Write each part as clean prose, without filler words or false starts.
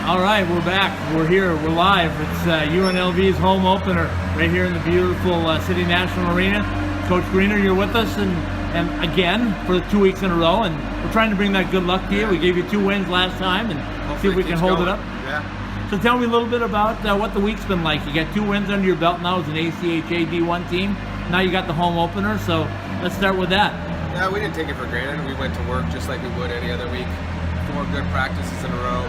All right, we're back. We're here. We're live. It's UNLV's home opener right here in the beautiful City National Arena. Coach Greener, you're with us, and again for 2 weeks in a row, and we're trying to bring that good luck to you. We gave you 2 wins last time, and see if we can hold it up. Yeah. So tell me a little bit about what the week's been like. You got 2 wins under your belt now as an ACHA D1 team. Now you got the home opener, so let's start with that. Yeah, we didn't take it for granted. We went to work just like we would any other week. 4 good practices in a row.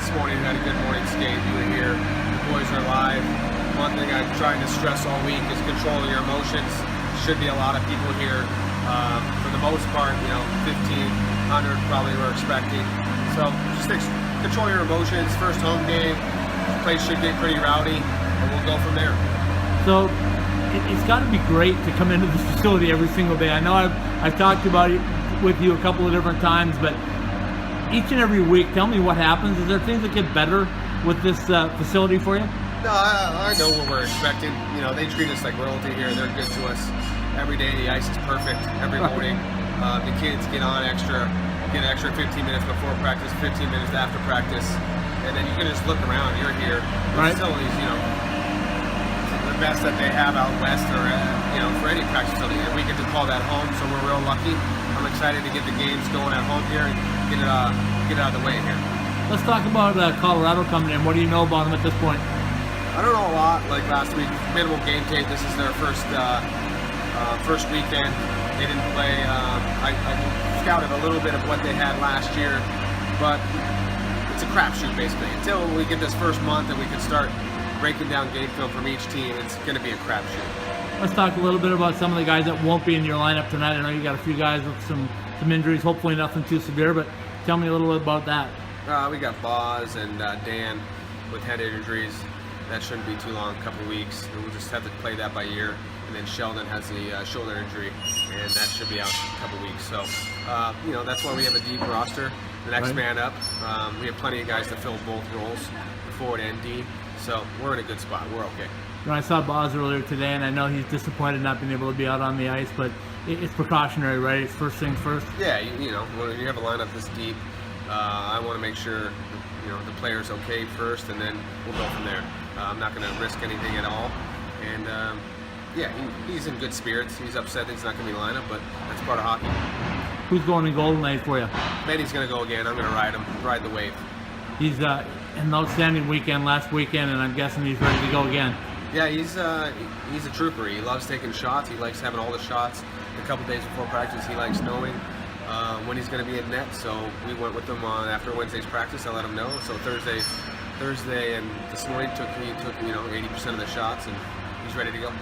This morning we had a good morning skate. You were here. The boys are live. One thing I'm trying to stress all week is control your emotions. Should be a lot of people here. For the most part, 1,500 probably we're expecting. So just control your emotions. First home game. The place should get pretty rowdy, and we'll go from there. So it's got to be great to come into this facility every single day. I know I've talked about it with you a couple of different times, but each and every week, tell me what happens. Is there things that get better with this facility for you? No, I know what we're expecting. They treat us like royalty here. They're good to us. Every day the ice is perfect. Every morning, the kids get an extra 15 minutes before practice, 15 minutes after practice, and then you can just look around. You're here. The facilities, the best that they have out west, or for any practice facility, and we get to call that home. So we're real lucky. I'm excited to get the games going at home here and get it out of the way here. Let's talk about Colorado coming in. What do you know about them at this point? I don't know a lot. Like last week, minimal game tape. This is their first weekend. They didn't play. I scouted a little bit of what they had last year, but it's a crapshoot basically. Until we get this first month and we can start breaking down game film from each team, it's going to be a crapshoot. Let's talk a little bit about some of the guys that won't be in your lineup tonight. I know you got a few guys with some injuries, hopefully nothing too severe, but tell me a little bit about that. We got Boz and Dan with head injuries. That shouldn't be too long, a couple weeks. We'll just have to play that by ear. And then Sheldon has the shoulder injury, and that should be out a couple weeks. So, that's why we have a deep roster. The next man up. We have plenty of guys to fill both roles, the forward and D. So we're in a good spot. We're okay. I saw Boz earlier today, and I know he's disappointed not being able to be out on the ice, but it's precautionary, right? It's first things first. Yeah, when you have a lineup this deep, I want to make sure the player's okay first, and then we'll go from there. I'm not going to risk anything at all, and he's in good spirits. He's upset that he's not going to be in the lineup, but that's part of hockey. Who's going in goal tonight for you? Benny's going to go again. I'm going to ride the wave. He's an outstanding weekend last weekend, and I'm guessing he's ready to go again. Yeah, he's a trooper. He loves taking shots. He likes having all the shots. A couple days before practice, he likes knowing when he's going to be at net. So we went with him after Wednesday's practice. I let him know. So Thursday, and this morning he took 80% of the shots, and he's ready to go.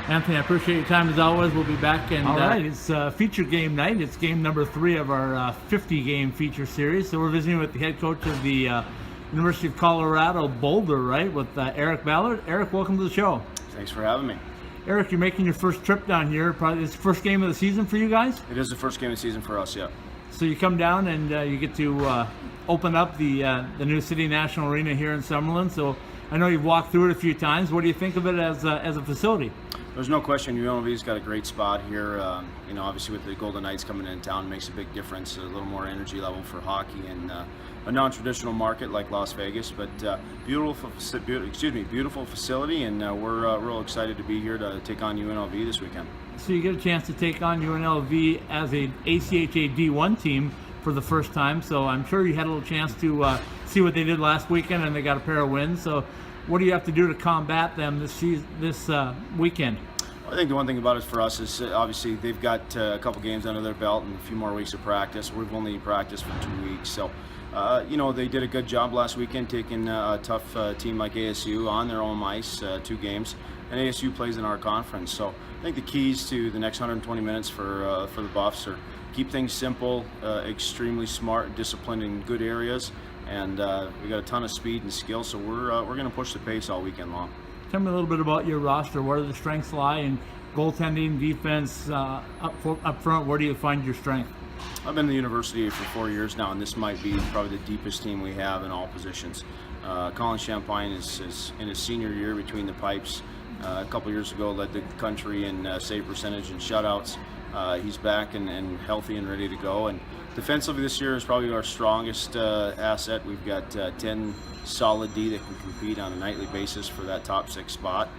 Anthony, I appreciate your time as always. We'll be back. And all right, it's feature game night. It's game number 3 of our 50-game feature series. So we're visiting with the head coach of the University of Colorado Boulder, right, with Eric Ballard. Eric, welcome to the show. Thanks for having me. Eric, you're making your first trip down here. Probably it's the first game of the season for you guys? It is the first game of the season for us, yeah. So you come down and you get to open up the new City National Arena here in Summerlin. So I know you've walked through it a few times. What do you think of it as a facility? There's no question UNLV's got a great spot here. Obviously with the Golden Knights coming in town, makes a big difference. A little more energy level for hockey and a non-traditional market like Las Vegas, but beautiful facility, and we're real excited to be here to take on UNLV this weekend. So you get a chance to take on UNLV as a ACHA D1 team for the first time. So I'm sure you had a little chance to see what they did last weekend, and they got a pair of wins. So what do you have to do to combat them this weekend? I think the one thing about it for us is obviously they've got a couple games under their belt and a few more weeks of practice. We've only practiced for 2 weeks, so they did a good job last weekend taking a tough team like ASU on their own ice, 2 games, and ASU plays in our conference. So I think the keys to the next 120 minutes for the Buffs are keep things simple, extremely smart, disciplined in good areas, and we got a ton of speed and skill. So we're going to push the pace all weekend long. Tell me a little bit about your roster. Where do the strengths lie in goaltending, defense, up front? Where do you find your strength? I've been in the university for 4 years now, and this might be probably the deepest team we have in all positions. Colin Champagne is in his senior year between the pipes. A couple years ago led the country in save percentage and shutouts. He's back and healthy and ready to go. And defensively this year is probably our strongest asset. We've got 10 solid D that can compete on a nightly basis for that top 6 spot.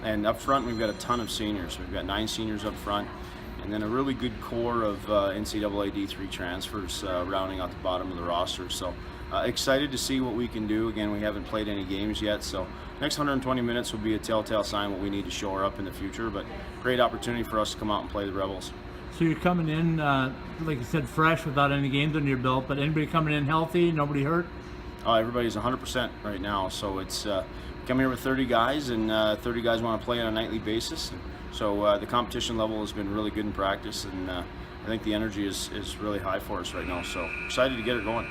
And up front, we've got a ton of seniors. We've got 9 seniors up front, and then a really good core of NCAA D3 transfers rounding out the bottom of the roster. So excited to see what we can do. Again, we haven't played any games yet, so next 120 minutes will be a telltale sign what we need to shore up in the future, but great opportunity for us to come out and play the Rebels. So you're coming in, like you said, fresh without any games on your belt, but anybody coming in healthy, nobody hurt? Everybody's 100% right now, so it's come here with 30 guys, and 30 guys want to play on a nightly basis. And so the competition level has been really good in practice, and I think the energy is really high for us right now. So excited to get it going.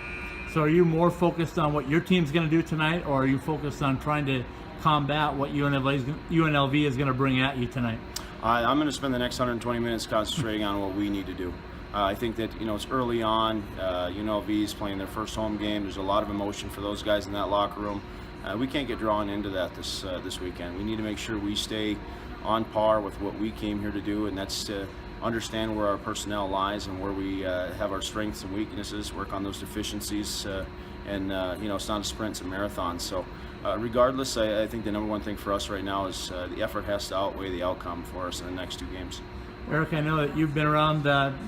So are you more focused on what your team's going to do tonight, or are you focused on trying to combat what UNLV is going to bring at you tonight? I'm going to spend the next 120 minutes concentrating on what we need to do. I think that it's early on. UNLV is playing their first home game. There's a lot of emotion for those guys in that locker room. We can't get drawn into that this weekend. We need to make sure we stay on par with what we came here to do, and that's to understand where our personnel lies and where we have our strengths and weaknesses, work on those deficiencies, and it's not a sprint, it's a marathon. So regardless, I think the number one thing for us right now is the effort has to outweigh the outcome for us in the next 2 games. Eric, I know that you've been around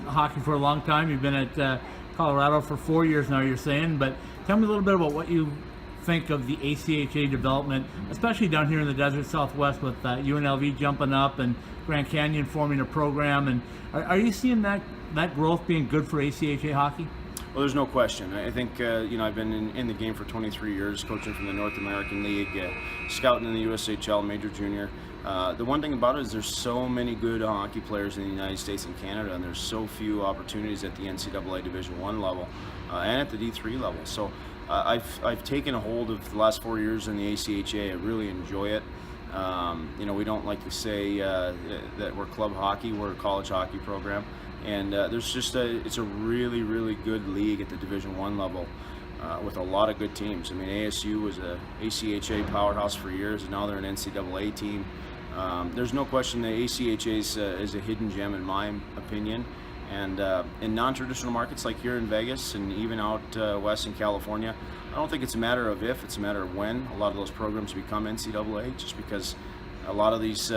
hockey for a long time. You've been at Colorado for 4 years now, you're saying, but tell me a little bit about what you think of the ACHA development, especially down here in the desert Southwest with UNLV jumping up and Grand Canyon forming a program. And are you seeing that growth being good for ACHA hockey? Well, there's no question. I think I've been in the game for 23 years, coaching from the North American League, scouting in the USHL, Major Junior. The one thing about it is there's so many good hockey players in the United States and Canada, and there's so few opportunities at the NCAA Division I level and at the D3 level. So I've taken a hold of the last 4 years in the ACHA. I really enjoy it. We don't like to say that we're club hockey. We're a college hockey program, and it's a really, really good league at the Division I level with a lot of good teams. I mean, ASU was a ACHA powerhouse for years, and now they're an NCAA team. There's no question that ACHA is a hidden gem in my opinion. And in non-traditional markets like here in Vegas and even out west in California, I don't think it's a matter of if, it's a matter of when a lot of those programs become NCAA, just because a lot of these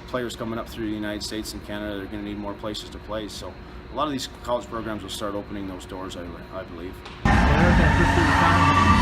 players coming up through the United States and Canada, they're going to need more places to play. So a lot of these college programs will start opening those doors, I believe. Eric, I appreciate your time.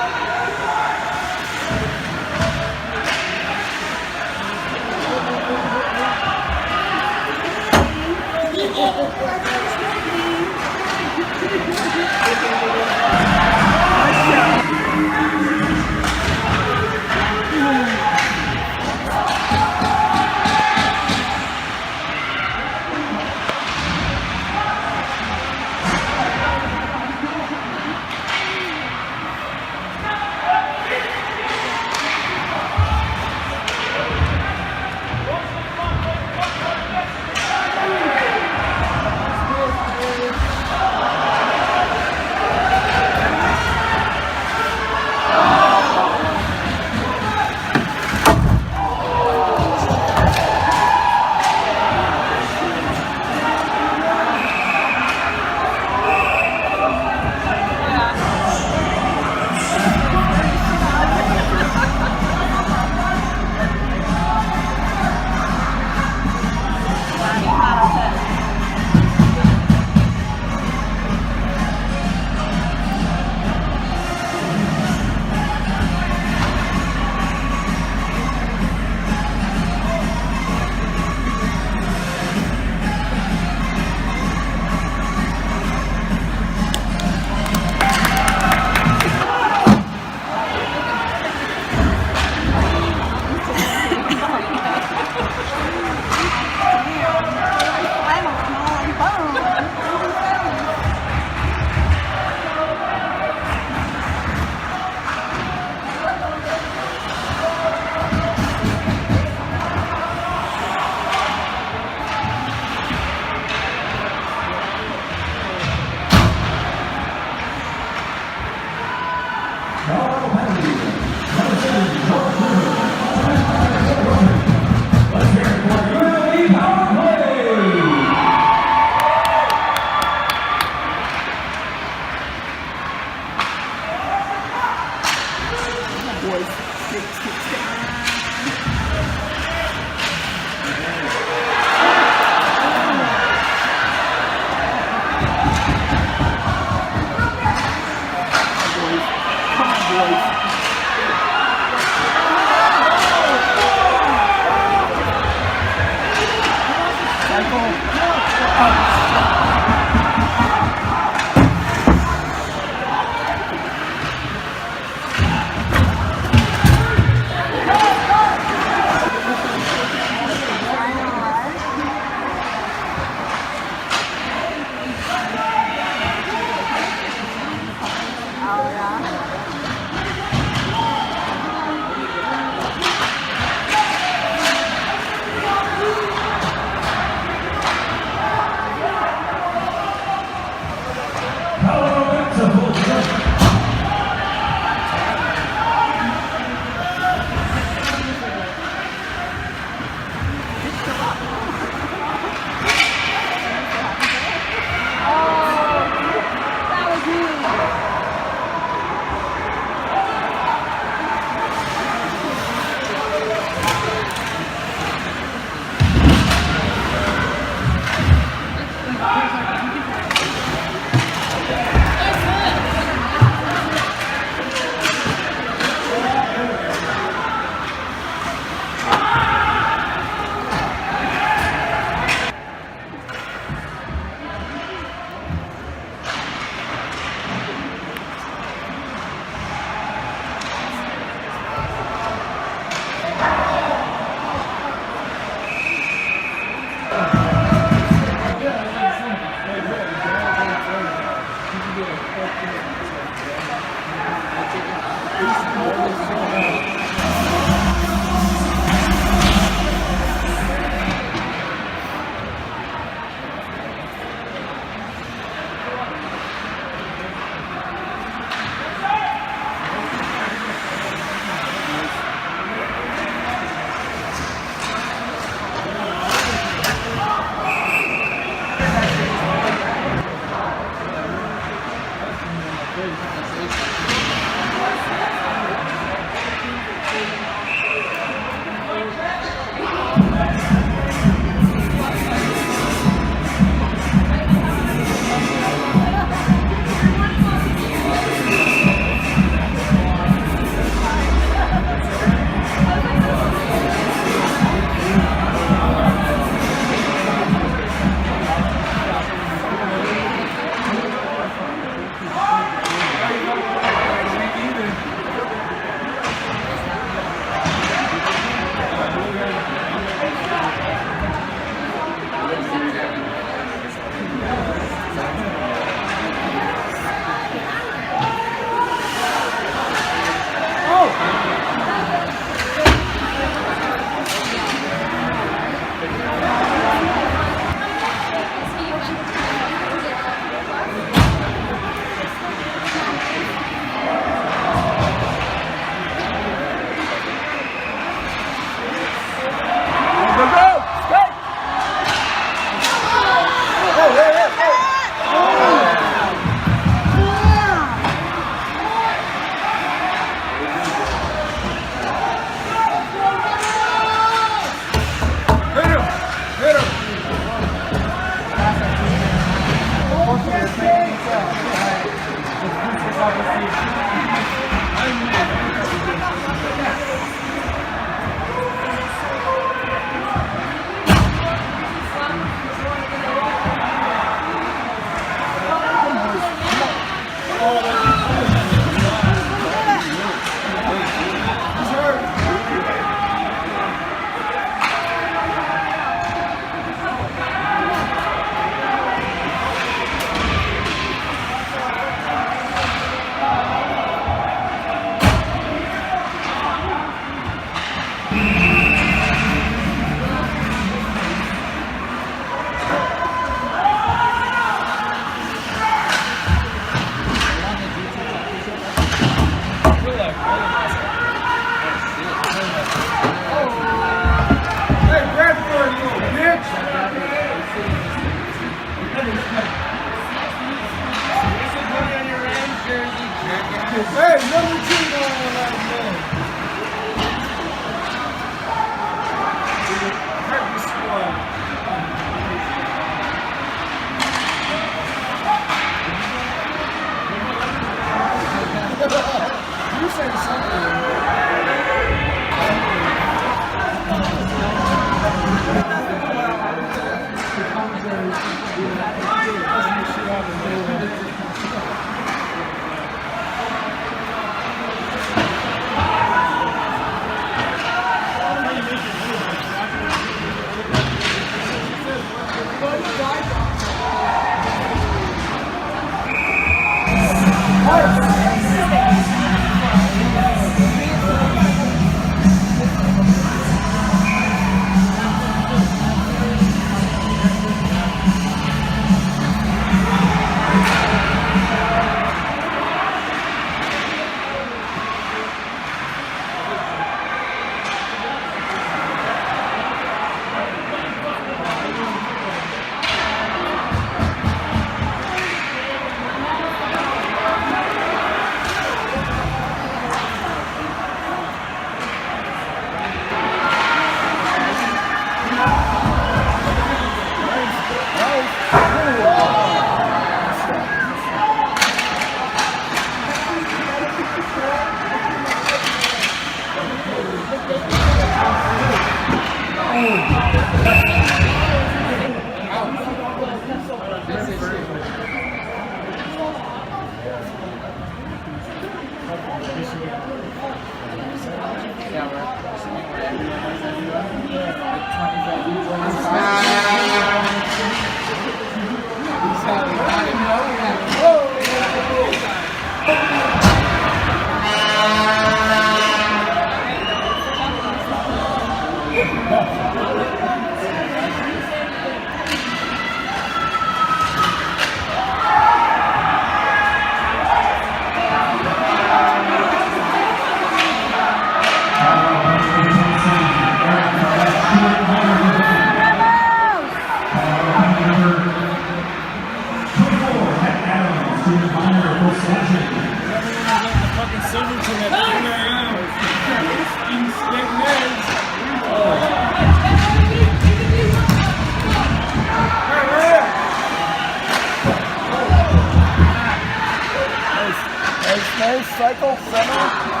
Nice cycle, center.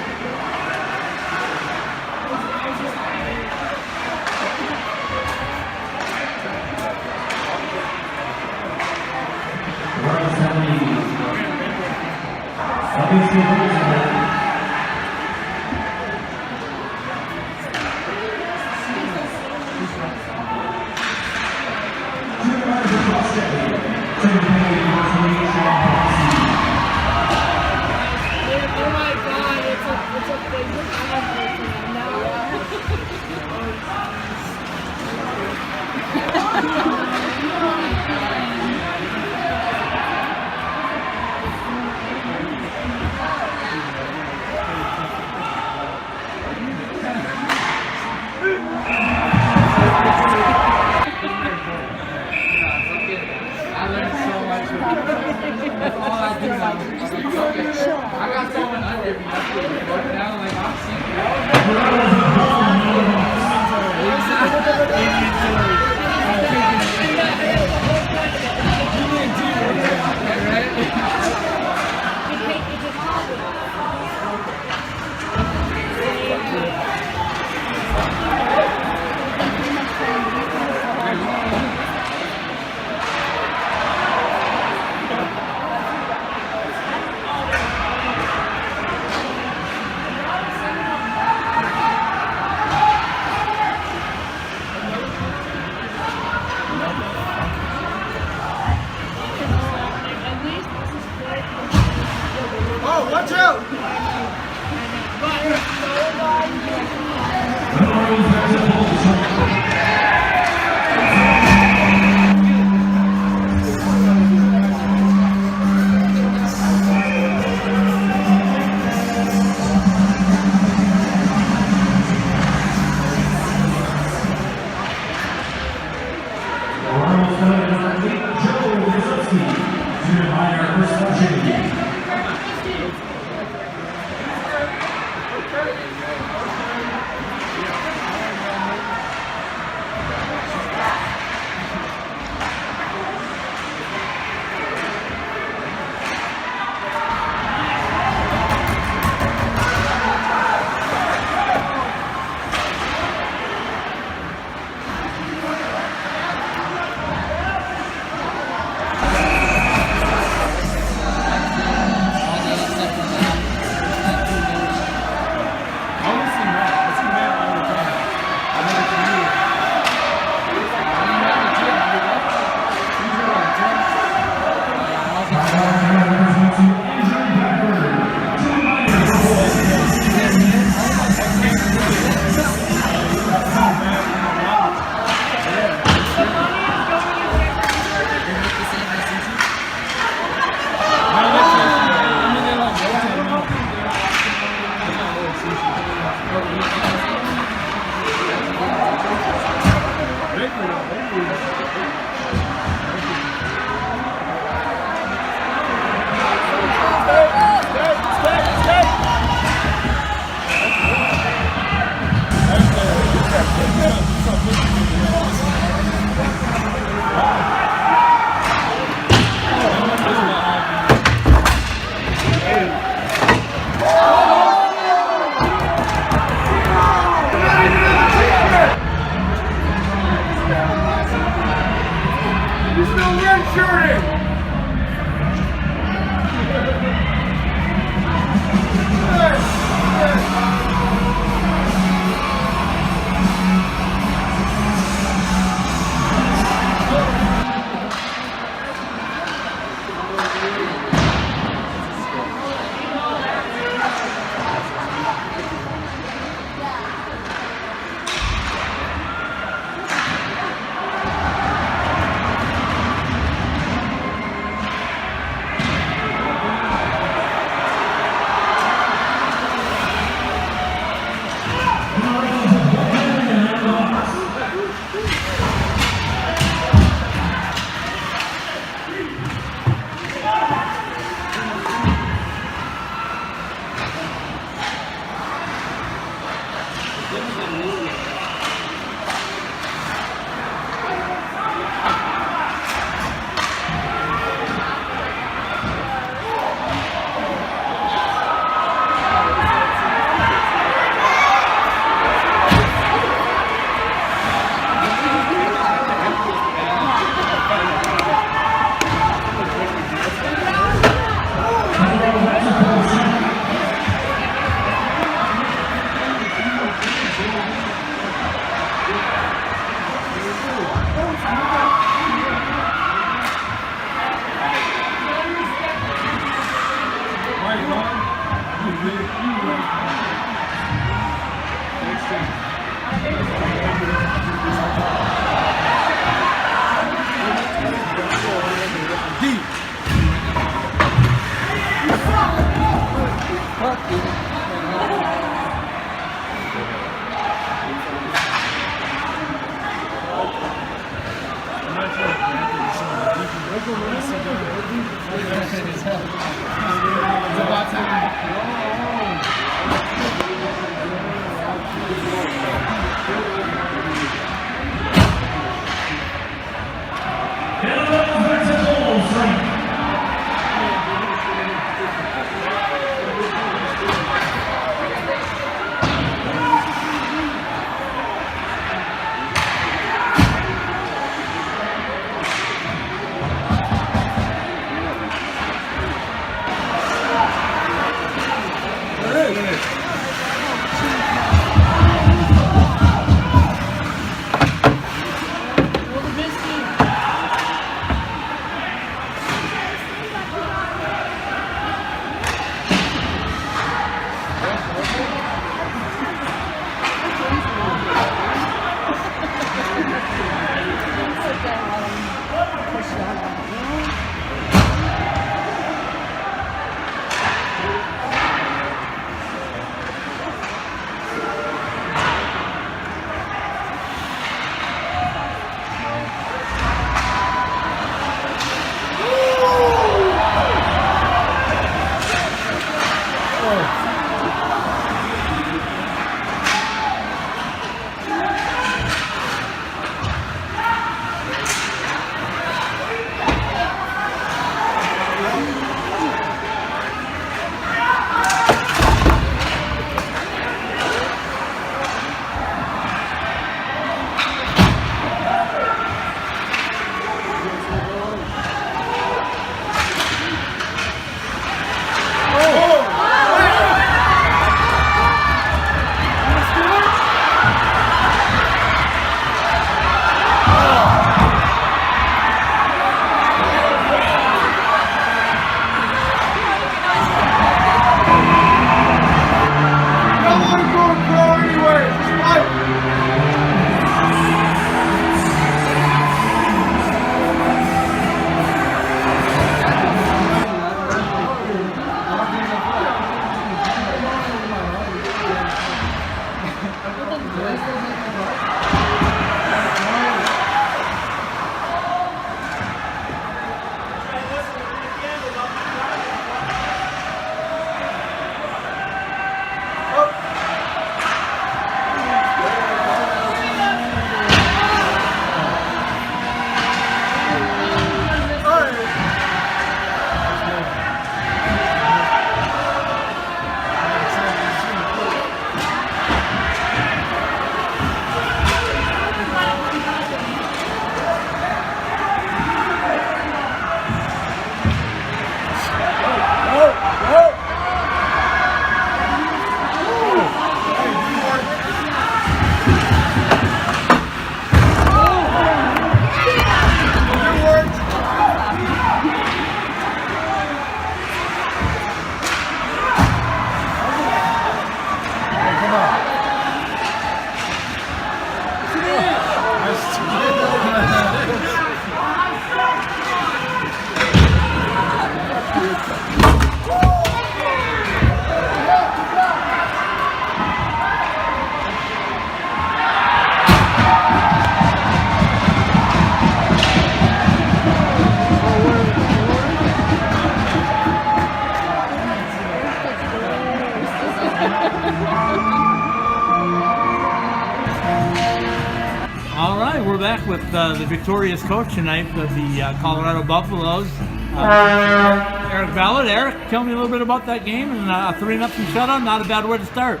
right, we're back with the victorious coach tonight of the Colorado Buffaloes, Eric Ballard. Eric, tell me a little bit about that game and a 3-0 shutout. Not a bad way to start.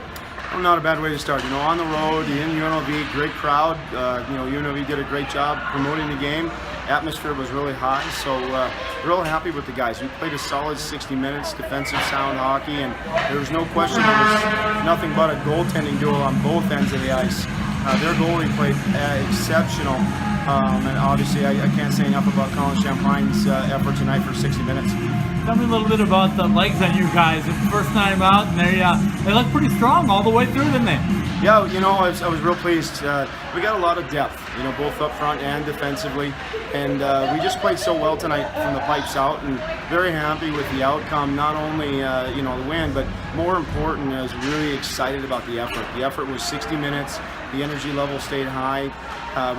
Well, not a bad way to start. You know, on the road in UNLV, great crowd. You know, UNLV did a great job promoting the game. Atmosphere was really high, so real happy with the guys. We played a solid 60 minutes, defensive sound hockey, and there was no question there was nothing but a goaltending duel on both ends of the ice. Their goalie played exceptional, and obviously I can't say enough about Colin Champagne's effort tonight for 60 minutes. Tell me a little bit about the legs on you guys. It's the first time out, and they look pretty strong all the way through, didn't they? Yeah, you know, I was real pleased. We got a lot of depth, you know, both up front and defensively, and we just played so well tonight from the pipes out, and very happy with the outcome. Not only you know, the win, but more important, I was really excited about the effort. The effort was 60 minutes. The energy level stayed high.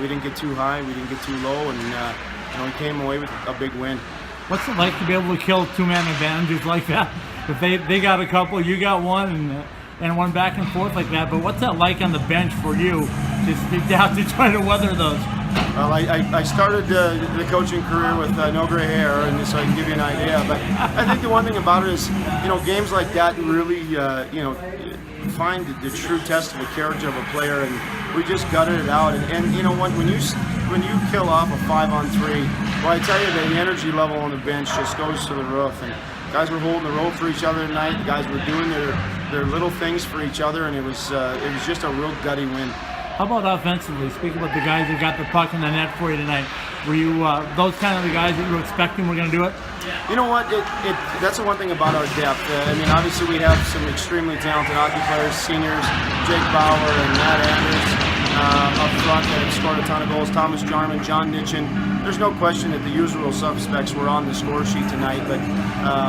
We didn't get too high, we didn't get too low, and you know, we came away with a big win. What's it like to be able to kill two-man advantages like that? If they got a couple, you got one, and one back and forth like that. But what's that like on the bench for you to have to try to weather those? Well, I started the coaching career with no gray hair, and so I can give you an idea. But I think the one thing about it is, you know, games like that really, you know, find the true test of the character of a player, and we just gutted it out. And you know, when you kill off a 5-on-3, well, I tell you, the energy level on the bench just goes to the roof. And guys were holding the rope for each other tonight. The guys were doing their little things for each other, and it was just a real gutty win. How about offensively? Speaking about the guys that got the puck in the net for you tonight, were you those kind of the guys that you were expecting were going to do it? You know what? That's the one thing about our depth. I mean, obviously we have some extremely talented hockey players, seniors, Jake Bauer and Matt Anders up front that have scored a ton of goals. Thomas Jarman, John Nitchin. There's no question that the usual suspects were on the score sheet tonight, but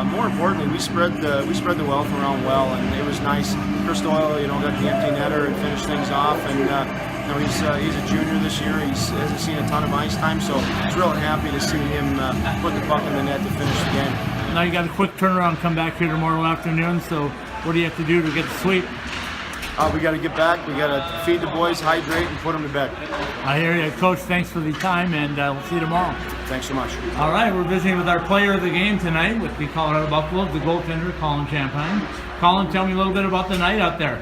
more importantly, we spread the wealth around well, and it was nice. Chris Doyle, you know, got the empty netter and finished things off, and you know, he's a junior this year. He hasn't seen a ton of ice time, so it's real happy to see him put the puck in the net to finish the game. Now you got a quick turnaround, come back here tomorrow afternoon. So what do you have to do to get the sweep? We got to get back. We got to feed the boys, hydrate, and put them to bed. I hear you, Coach. Thanks for the time, and we'll see you tomorrow. Thanks so much. All right, we're visiting with our player of the game tonight with the Colorado Buffaloes, the goaltender, Colin Champagne. Colin, tell me a little bit about the night out there.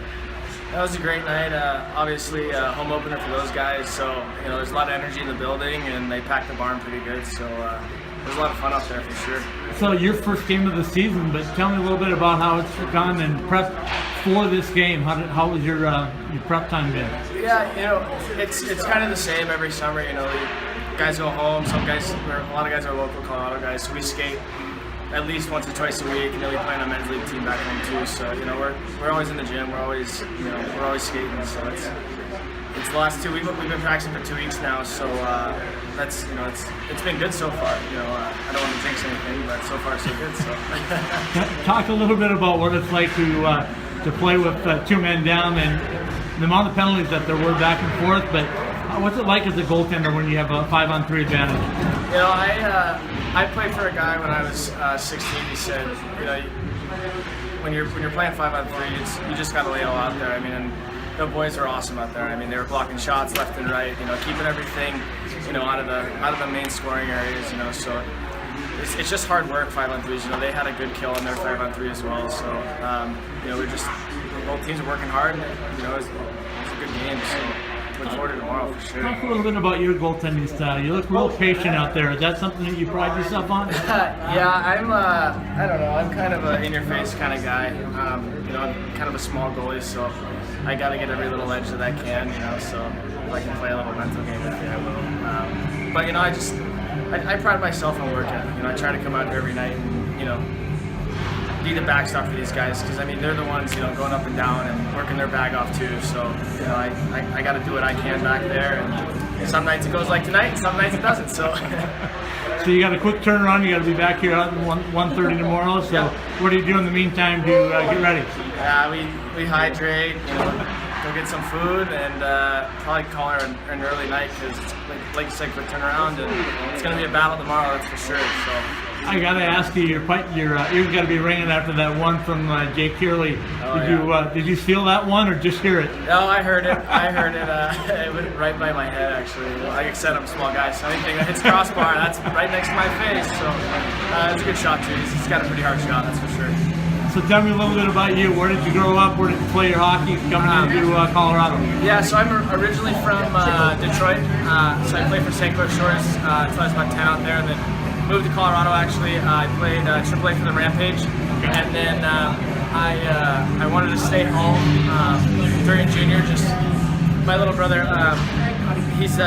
That was a great night. Obviously, home opener for those guys. So, you know, there's a lot of energy in the building, and they packed the barn pretty good. So, it was a lot of fun out there for sure. So, your first game of the season, but tell me a little bit about how it's gone and prep for this game. How was your prep time been? Yeah, you know, it's kind of the same every summer. You know, guys go home. Some guys, a lot of guys are local Colorado guys, so we skate at least once or twice a week, and then we play on a men's league team back home too. So, you know, we're always in the gym. We're always skating. So it's the last 2 weeks. We've been practicing for 2 weeks now. So that's, you know, it's been good so far. You know, I don't want to jinx anything, but so far so good. So talk a little bit about what it's like to play with 2 men down and the amount of penalties that there were back and forth. But what's it like as a goaltender when you have a 5-on-3 advantage? You know, I played for a guy when I was 16. He said, you know, when you're playing 5-on-3, you just got to lay it all out there. I mean, and the boys are awesome out there. I mean, they were blocking shots left and right. You know, keeping everything, you know, out of the main scoring areas. You know, so it's just hard work 5-on-3s. You know, they had a good kill on their 5-on-3 as well. So you know, both teams are working hard. And, you know, it was a good game. So look forward to tomorrow for sure. Talk a little bit about your goaltending style. You look real patient out there. Is that something that you pride yourself on? Yeah, I don't know. I'm kind of an in-your-face kind of guy. You know, I'm kind of a small goalie, so I got to get every little edge that I can. You know, so if I can play a little mental game with me, I will. But you know, I pride myself on work ethic. You know, I try to come out here every night and, you know, be the backstop for these guys, because I mean, they're the ones, you know, going up and down and working their bag off too. So, you know, I got to do what I can back there, and some nights it goes like tonight, some nights it doesn't. So so you got a quick turnaround. You got to be back here at 1:30 tomorrow. So what do you do in the meantime to get ready? We hydrate, you know, go get some food, and probably call her an early night, because like you said, quick turnaround, and it's going to be a battle tomorrow, that's for sure. So I gotta ask you, you're ears gotta be ringing after that one from Jake Kearley. Did you steal that one or just hear it? No, I heard it. It went right by my head, actually. Like I said, I'm a small guy, so anything that hits crossbar, that's right next to my face. So it's a good shot too. He's got a pretty hard shot, that's for sure. So tell me a little bit about you. Where did you grow up? Where did you play your hockey coming into Colorado? Yeah, so I'm originally from Detroit. So I played for St. Clair Shores until I was about 10 out there, and then moved to Colorado. Actually, I played AAA for the Rampage, and then I wanted to stay home during junior. Just my little brother, he's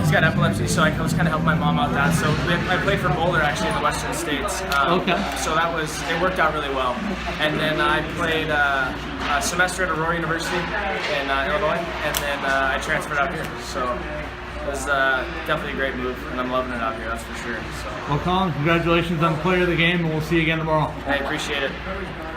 got epilepsy, so I was kind of helping my mom out with that. So I played for Boulder actually in the Western States. So it worked out really well. And then I played a semester at Aurora University in Illinois, and then I transferred out here. So it was definitely a great move, and I'm loving it out here, that's for sure. So. Well, Colin, congratulations on the player of the game, and we'll see you again tomorrow. I appreciate it.